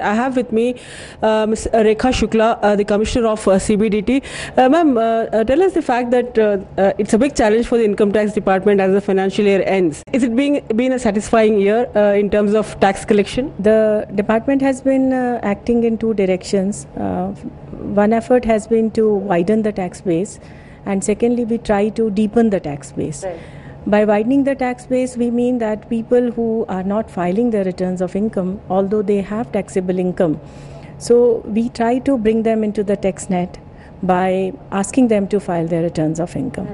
I have with me Ms. Rekha Shukla, the Commissioner of CBDT. Ma'am, tell us the fact that it's a big challenge for the Income Tax Department as the financial year ends. Is it been a satisfying year in terms of tax collection? The department has been acting in two directions. One effort has been to widen the tax base, and secondly, we try to deepen the tax base. Right. By widening the tax base, we mean that people who are not filing their returns of income, although they have taxable income, so we try to bring them into the tax net by asking them to file their returns of income.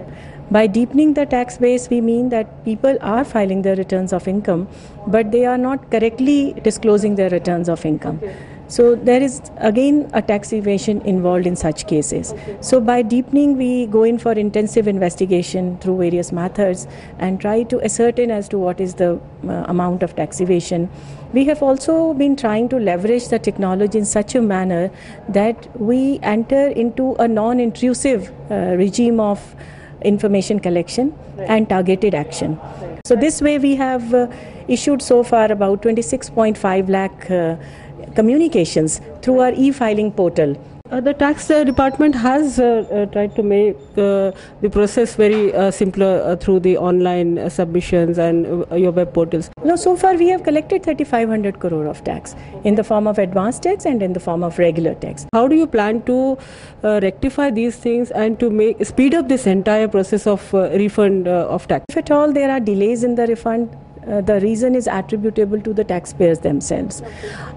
By deepening the tax base, we mean that people are filing their returns of income, but they are not correctly disclosing their returns of income. So there is again a tax evasion involved in such cases. So by deepening, we go in for intensive investigation through various methods and try to ascertain as to what is the amount of tax evasion. We have also been trying to leverage the technology in such a manner that we enter into a non-intrusive regime of information collection and targeted action. So this way we have issued so far about 26.5 lakh communications through our e-filing portal. The tax department has tried to make the process very simpler through the online submissions and your web portals. No, so far we have collected 3,500 crore of tax in the form of advance tax and in the form of regular tax. How do you plan to rectify these things and to speed up this entire process of refund of tax? If at all there are delays in the refund, the reason is attributable to the taxpayers themselves.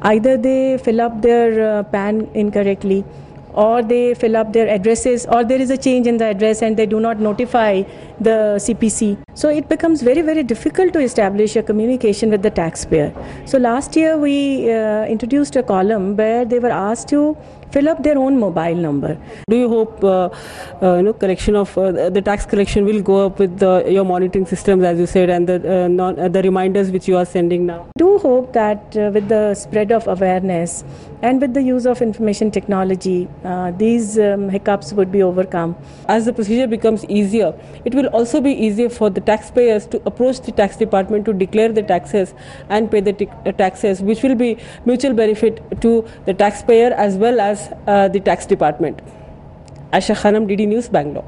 Either they fill up their PAN incorrectly, or they fill up their addresses, or there is a change in the address and they do not notify the CPC. So it becomes very, very difficult to establish a communication with the taxpayer. So last year we introduced a column where they were asked to fill up their own mobile number. Do you hope collection of the tax collection will go up with your monitoring systems, as you said, and the reminders which you are sending now? I do hope that with the spread of awareness and with the use of information technology, these hiccups would be overcome. As the procedure becomes easier, it will also be easier for the taxpayers to approach the tax department to declare the taxes and pay the taxes, which will be mutual benefit to the taxpayer as well as the tax department. Asha Khanam, DD News, Bangalore.